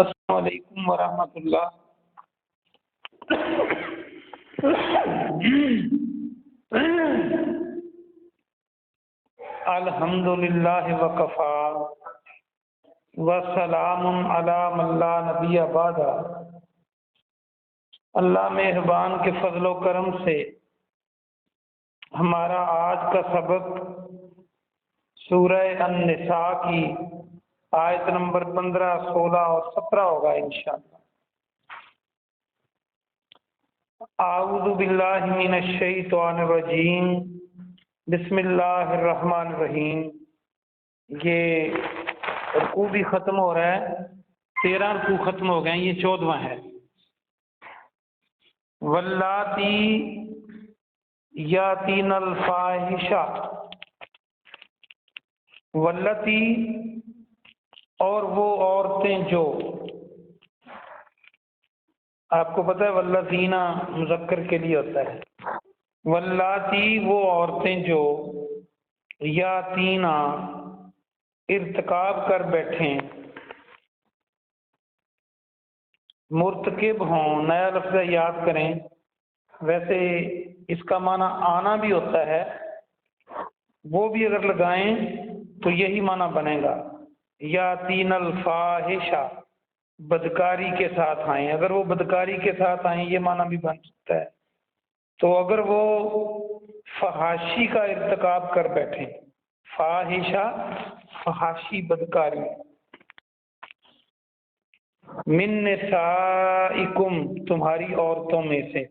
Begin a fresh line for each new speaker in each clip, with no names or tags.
السلام علیکم ورحمۃ اللہ۔ الحمد للہ وکفا وسلام علی من لا نبی بعد۔ اللہ مہربان کے فضل و کرم سے ہمارا آج کا سبق سورہ النساء کی آیت نمبر 15، 16 اور 17 ہوگا انشاءاللہ۔ اعوذ باللہ من الشیطان الرجیم، بسم اللہ الرحمن الرحیم۔ یہ رکوع بھی ختم ہو رہا ہے، 13 رکوع ختم ہو گئے ہیں، یہ 14واں ہے۔ واللاتی یاتین الفاحشہ، واللاتی اور وہ عورتیں جو، آپ کو پتہ ہے والذین مذکر کے لیے ہوتا ہے، واللاتی وہ عورتیں جو یاتینا ارتکاب کر بیٹھیں، مرتکب ہوں، نیا لفظ یاد کریں۔ ویسے اس کا معنی آنا بھی ہوتا ہے، وہ بھی اگر لگائیں تو یہی معنی بنے گا، یاتین الفاحشہ، بدکاری کے ساتھ آئیں۔ اگر وہ بدکاری کے ساتھ آئیں یہ معنی بھی بن سکتا ہے۔ تو اگر وہ فحاشی کا ارتکاب کر بیٹھیں، فاحشہ فحاشی بدکاری، من نسائکم تمہاری عورتوں میں سے،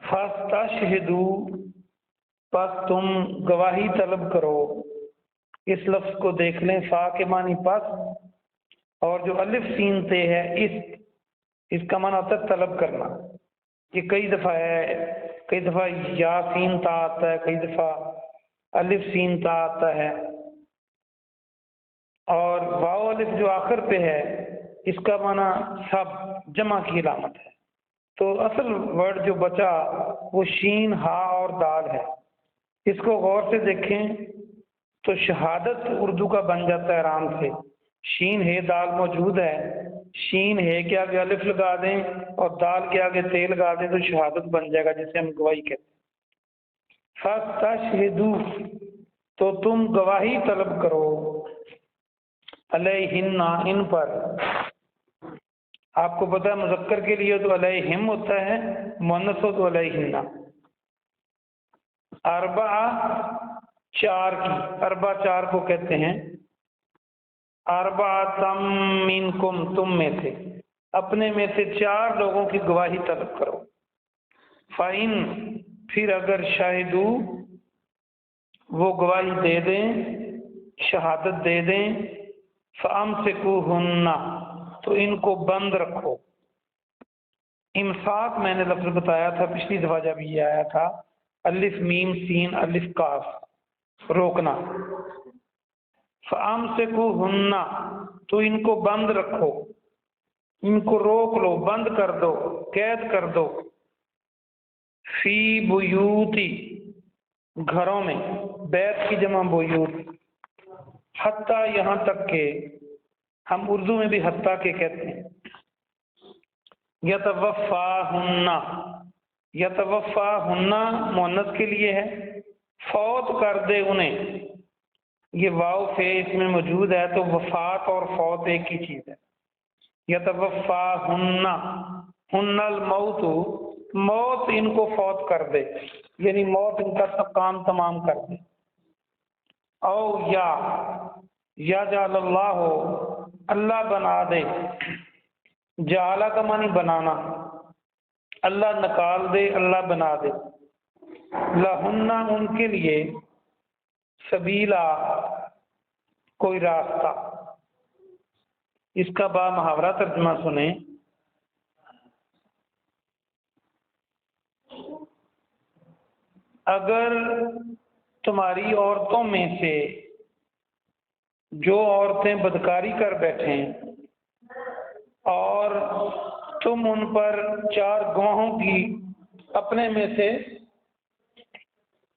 فاستشہدوا پس تم گواہی طلب کرو۔ اس لفظ کو دیکھ لیں، فا کے معنی پس، اور جو الف سین تے ہے اس کا معنی ہوتا ہے طلب کرنا۔ یہ کئی دفعہ ہے، کئی دفعہ یا سین تا آتا ہے، کئی دفعہ الف سین تا آتا ہے، اور واو الف جو آخر پہ ہے اس کا معنی سب، جمع کی علامت ہے۔ تو اصل ورڈ جو بچا وہ شین، ہا اور دال ہے۔ اس کو غور سے دیکھیں تو شہادت اردو کا بن جاتا ہے آرام سے۔ شین ہے دال موجود ہے، شین ہے کے آگے الف لگا دیں اور دال کے آگے تے لگا دیں تو شہادت بن جائے گا، جسے ہم گواہی کہتے ہیں۔ فاستشہدوا تو تم گواہی طلب کرو، علیہن ان پر۔ آپ کو پتہ ہے مذکر کے لیے تو علیہم ہوتا ہے، مؤنث ہو تو علیہن۔ اربعہ چار کی، اربع چار کو کہتے ہیں۔ اربعۃ منکم تم میں سے، اپنے میں سے 4 لوگوں کی گواہی طلب کرو۔ فَإِن پھر اگر شاہدو وہ گواہی دے دیں، شہادت دے دیں، فَأَمْسِكُوهُنَّ تو ان کو بند رکھو۔ امساک میں نے لفظ بتایا تھا پچھلی دفعہ جب یہ آیا تھا، الف میم سین الف کاف، روکنا۔ فَأَمْسِكُوهُنَّ تو ان کو بند رکھو، ان کو روک لو، بند کر دو، قید کر دو۔ فی بیوتی گھروں میں، بیت کی جمع بیوت، حتیٰ یہاں تک کہ، ہم اردو میں بھی حتیٰ کے کہتے ہیں۔ یتوفاہن، یتوفاہن مؤنث کے لیے ہے، فوت کر دے انہیں۔ یہ واو فے اس میں موجود ہے تو وفات اور فوت ایک ہی چیز ہے۔ یتوفاہن، ہن الموت موت ان کو فوت کر دے، یعنی موت ان کا کام تمام کر دے۔ او یا جعل اللہ اللہ بنا دے، جعلہ کا معنی بنانا، اللہ نکال دے، اللہ بنا دے۔ لہن ان کے لیے، سبیلا کوئی راستہ۔ اس کا با محاورہ ترجمہ سنیں۔ اگر تمہاری عورتوں میں سے جو عورتیں بدکاری کر بیٹھیں اور تم ان پر 4 گواہوں کی، اپنے میں سے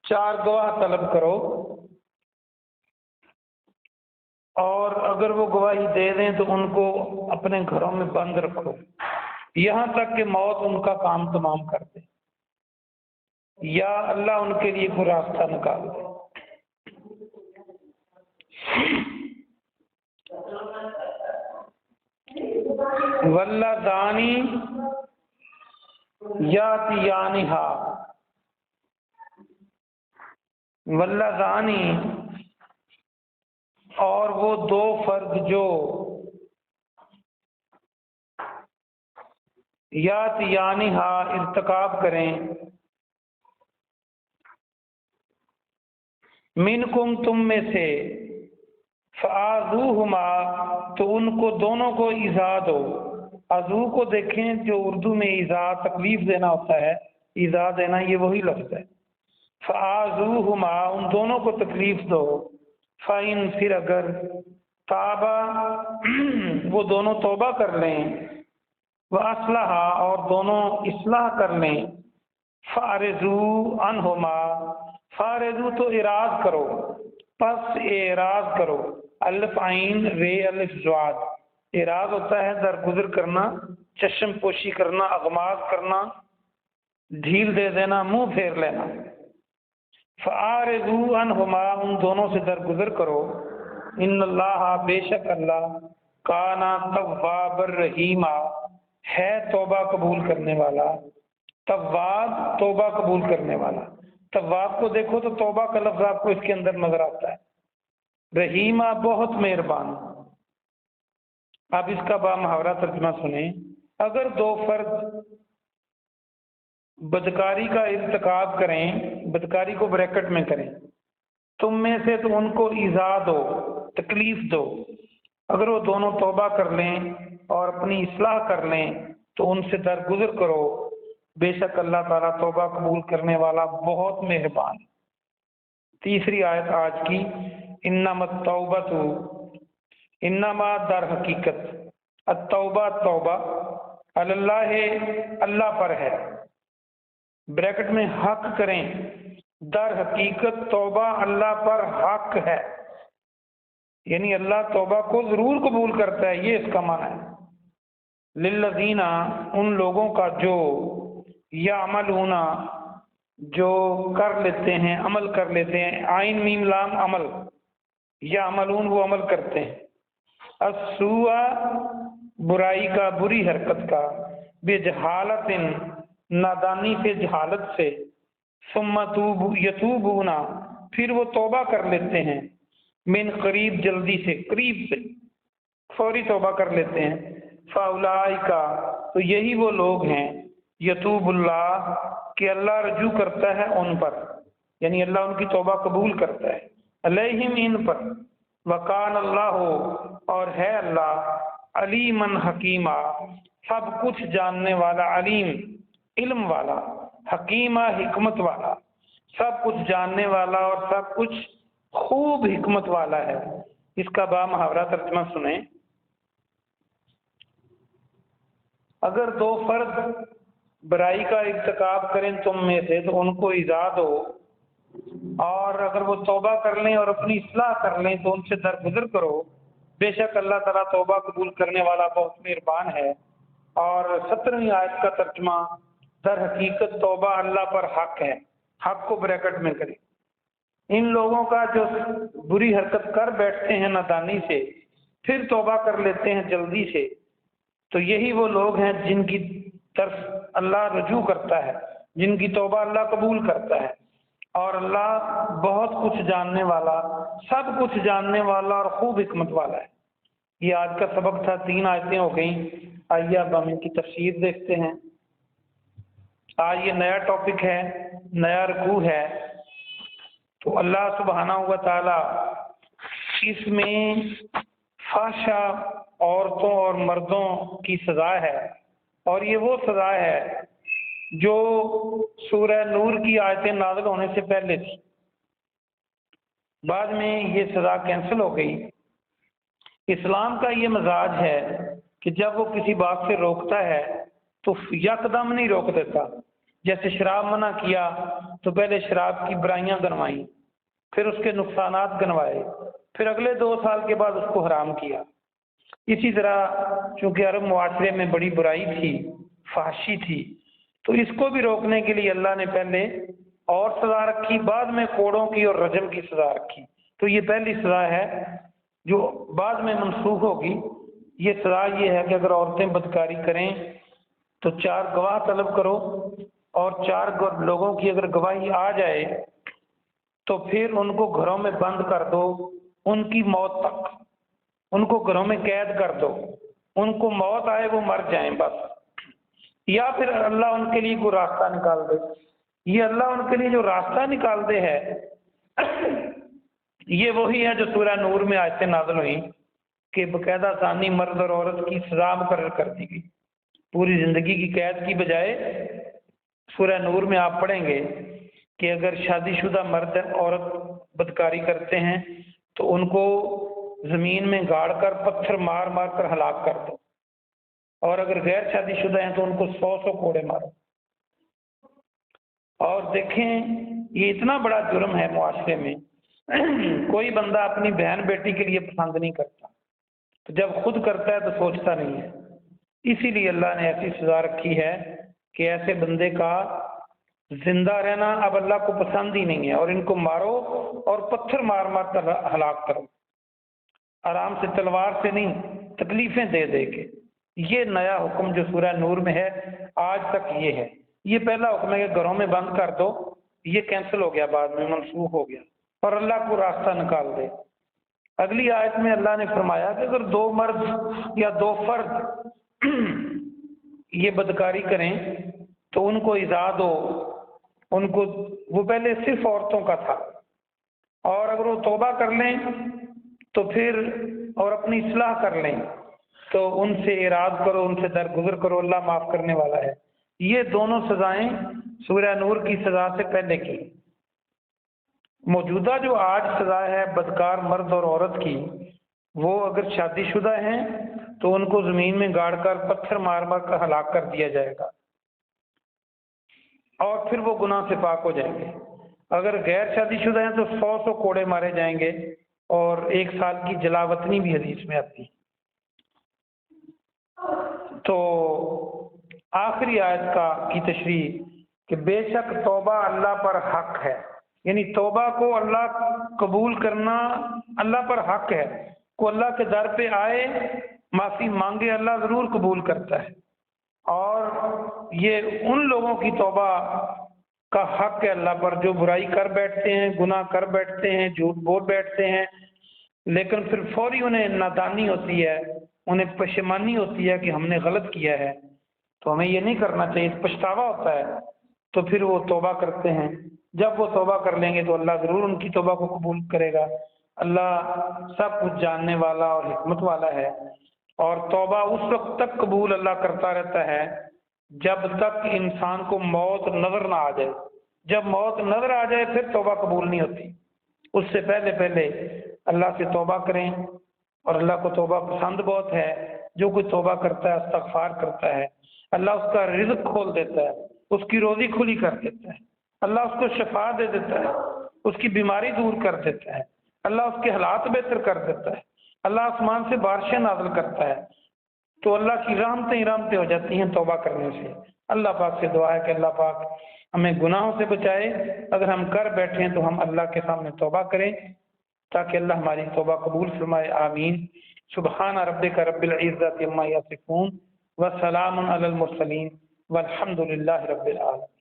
4 گواہ طلب کرو، اور اگر وہ گواہی دے دیں تو ان کو اپنے گھروں میں بند رکھو یہاں تک کہ موت ان کا کام تمام کر دے یا اللہ ان کے لیے کوئی راستہ نکال دے۔ واللذانی یاتیانہا، واللذانی اور وہ دو فرد جو یاتیانہا ارتکاب کریں، منکم تم میں سے، فآذوہما تو ان کو دونوں کو ایذا دو۔ عذو کو دیکھیں جو اردو میں ایذا تکلیف دینا ہوتا ہے، ایذا دینا یہ وہی لفظ ہے۔ فآذوہما ان دونوں کو تکلیف دو، فإن پھر اگر تابا وہ دونوں توبہ کر لیں، وأصلحا اور دونوں اصلاح کر لیں، فأعرضوا عنہما فأعرضوا تو اعراض کرو، پس اعراض کرو، الف عین رے الف زواد، اعراض ہوتا ہے درگزر کرنا، چشم پوشی کرنا، اغماض کرنا، ڈھیل دے دینا، منہ پھیر لینا۔ فأعرضوا عنہما ان دونوں سے درگزر کرو، ان اللہ بے شک اللہ کانا تواب الرحیم ہے توبہ قبول کرنے والا، تواب توبہ قبول کرنے والا۔ تواب کو دیکھو تو توبہ کا لفظ آپ کو اس کے اندر نظر آتا ہے، رحیمہ بہت مہربان۔ اب اس کا بامحاورہ ترجمہ سنیں، اگر دو فرد بدکاری کا ارتکاب کریں، بدکاری کو بریکٹ میں کریں، تم میں سے تو ان کو ایذا دو، تکلیف دو، اگر وہ دونوں توبہ کر لیں اور اپنی اصلاح کر لیں تو ان سے درگزر کرو، بے شک اللہ تعالیٰ توبہ قبول کرنے والا بہت مہربان۔ تیسری آیت آج کی، انما التوبۃ، انما در حقیقت، التوبہ توبہ، اللہ اللہ پر ہے، بریکٹ میں حق کریں، در حقیقت توبہ اللہ پر حق ہے، یعنی اللہ توبہ کو ضرور قبول کرتا ہے، یہ اس کا معنی ہے۔ للذین ان لوگوں کا جو یعملون جو کر لیتے ہیں، عمل کر لیتے ہیں، عین میم لام عمل، یعملون وہ عمل کرتے ہیں، السوء برائی کا، بری حرکت کا، بجہالت نادانی سے، جہالت سے، ثم یتوبون پھر وہ توبہ کر لیتے ہیں، من قریب جلدی سے، قریب سے، فوری توبہ کر لیتے ہیں، فاولئک تو یہی وہ لوگ ہیں، یتوب اللہ کہ اللہ رجوع کرتا ہے ان پر، یعنی اللہ ان کی توبہ قبول کرتا ہے، علیہم ان پر، وکان اللہ اور ہے اللہ علیمن حکیمہ سب کچھ جاننے والا، علیم علم والا، حکیمہ حکمت والا، سب کچھ جاننے والا اور سب کچھ خوب حکمت والا ہے۔ اس کا بامحاورہ ترجمہ سنیں، اگر دو فرد برائی کا ارتکاب کریں تم میں سے تو ان کو ایذا دو، اور اگر وہ توبہ کر لیں اور اپنی اصلاح کر لیں تو ان سے درگزر کرو، بے شک اللہ تعالیٰ توبہ قبول کرنے والا بہت مہربان ہے۔ اور 17ویں آیت کا ترجمہ، در حقیقت توبہ اللہ پر حق ہے، حق کو بریکٹ میں کریں۔ ان لوگوں کا جو بری حرکت کر بیٹھتے ہیں نادانی سے، پھر توبہ کر لیتے ہیں جلدی سے، تو یہی وہ لوگ ہیں جن کی طرف اللہ رجوع کرتا ہے، جن کی توبہ اللہ قبول کرتا ہے، اور اللہ بہت کچھ جاننے والا، سب کچھ جاننے والا اور خوب حکمت والا ہے۔ یہ آج کا سبق تھا، 3 آیتیں ہو گئیں، آئیے اب ہم ان کی تفسیر دیکھتے ہیں۔ آج یہ نیا ٹاپک ہے، نیا رکوع ہے، تو اللہ سبحانہ و تعالی اس میں فحشہ عورتوں اور مردوں کی سزا ہے، اور یہ وہ سزا ہے جو سورہ نور کی آیتیں نازل ہونے سے پہلے تھی، بعد میں یہ سزا کینسل ہو گئی۔ اسلام کا یہ مزاج ہے کہ جب وہ کسی بات سے روکتا ہے تو یکدم نہیں روک دیتا، جیسے شراب منع کیا تو پہلے شراب کی برائیاں گنوائیں، پھر اس کے نقصانات گنوائے، پھر اگلے 2 سال کے بعد اس کو حرام کیا۔ اسی طرح چونکہ عرب معاشرے میں بڑی برائی تھی، فحشی تھی، تو اس کو بھی روکنے کے لیے اللہ نے پہلے اور سزا رکھی، بعد میں کوڑوں کی اور رجم کی سزا رکھی۔ تو یہ پہلی سزا ہے جو بعد میں منسوخ ہوگی۔ یہ سزا یہ ہے کہ اگر عورتیں بدکاری کریں تو 4 گواہ طلب کرو، اور 4 لوگوں کی اگر گواہی آ جائے تو پھر ان کو گھروں میں بند کر دو ان کی موت تک، ان کو گھروں میں قید کر دو، ان کو موت آئے وہ مر جائیں بس، یا پھر اللہ ان کے لیے کوئی راستہ نکال دے۔ یہ اللہ ان کے لیے جو راستہ نکال دے ہے یہ وہی ہے جو سورہ نور میں آیتیں نازل ہوئی کہ باقاعدہ ثانی مرد اور عورت کی سزا مقرر کر دی گئی، پوری زندگی کی قید کی بجائے۔ سورہ نور میں آپ پڑھیں گے کہ اگر شادی شدہ مرد عورت بدکاری کرتے ہیں تو ان کو زمین میں گاڑ کر پتھر مار مار کر ہلاک کر دو، اور اگر غیر شادی شدہ ہیں تو ان کو 100 کوڑے مارو۔ اور دیکھیں یہ اتنا بڑا جرم ہے معاشرے میں، کوئی بندہ اپنی بہن بیٹی کے لیے پسند نہیں کرتا، تو جب خود کرتا ہے تو سوچتا نہیں ہے۔ اسی لیے اللہ نے ایسی سزا رکھی ہے کہ ایسے بندے کا زندہ رہنا اب اللہ کو پسند ہی نہیں ہے، اور ان کو مارو اور پتھر مار مار کر ہلاک کرو، آرام سے تلوار سے نہیں، تکلیفیں دے دے کے۔ یہ نیا حکم جو سورہ نور میں ہے آج تک یہ ہے۔ یہ پہلا حکم ہے کہ گھروں میں بند کر دو، یہ کینسل ہو گیا، بعد میں منسوخ ہو گیا، اور اللہ کو راستہ نکال دے۔ اگلی آیت میں اللہ نے فرمایا کہ اگر 2 مرد یا 2 فرد یہ بدکاری کریں تو ان کو ایذا دو، ان کو، وہ پہلے صرف عورتوں کا تھا، اور اگر وہ توبہ کر لیں تو پھر اور اپنی اصلاح کر لیں تو ان سے اعراض کرو، ان سے درگزر کرو، اللہ معاف کرنے والا ہے۔ یہ دونوں سزائیں سورہ نور کی سزا سے پہلے کی۔ موجودہ جو آج سزا ہے بدکار مرد اور عورت کی، وہ اگر شادی شدہ ہیں تو ان کو زمین میں گاڑ کر پتھر مار مار کر ہلاک کر دیا جائے گا، اور پھر وہ گناہ سے پاک ہو جائیں گے۔ اگر غیر شادی شدہ ہیں تو 100 کوڑے مارے جائیں گے، اور 1 سال کی جلاوطنی بھی حدیث میں آتی۔ تو آخری آیت کی تشریح کہ بے شک توبہ اللہ پر حق ہے، یعنی توبہ کو اللہ قبول کرنا اللہ پر حق ہے۔ کوئی اللہ کے در پہ آئے، معافی مانگے، اللہ ضرور قبول کرتا ہے، اور یہ ان لوگوں کی توبہ کا حق ہے اللہ پر جو برائی کر بیٹھتے ہیں، گناہ کر بیٹھتے ہیں، جھوٹ بول بیٹھتے ہیں، لیکن پھر فوری انہیں نادانی ہوتی ہے، انہیں پشیمانی ہوتی ہے کہ ہم نے غلط کیا ہے، تو ہمیں یہ نہیں کرنا چاہیے، پچھتاوا ہوتا ہے، تو پھر وہ توبہ کرتے ہیں۔ جب وہ توبہ کر لیں گے تو اللہ ضرور ان کی توبہ کو قبول کرے گا۔ اللہ سب کچھ جاننے والا اور حکمت والا ہے، اور توبہ اس وقت تک قبول اللہ کرتا رہتا ہے جب تک انسان کو موت نظر نہ آ جائے۔ جب موت نظر آ جائے پھر توبہ قبول نہیں ہوتی، اس سے پہلے پہلے اللہ سے توبہ کریں، اور اللہ کو توبہ پسند بہت ہے۔ جو کوئی توبہ کرتا ہے، استغفار کرتا ہے، اللہ اس کا رزق کھول دیتا ہے، اس کی روزی کھلی کر دیتا ہے، اللہ اس کو شفا دے دیتا ہے، اس کی بیماری دور کر دیتا ہے، اللہ اس کے حالات بہتر کر دیتا ہے، اللہ آسمان سے بارشیں نازل کرتا ہے، تو اللہ کی رحمتیں ہی رحمتیں ہو جاتی ہیں توبہ کرنے سے۔ اللہ پاک سے دعا ہے کہ اللہ پاک ہمیں گناہوں سے بچائے، اگر ہم کر بیٹھیں تو ہم اللہ کے سامنے توبہ کریں تاکہ اللہ ہماری توبہ قبول فرمائے۔ آمین۔ سبحان ربک رب العزت عما یصفون وسلام علی المرسلین والحمد للہ رب العالمین۔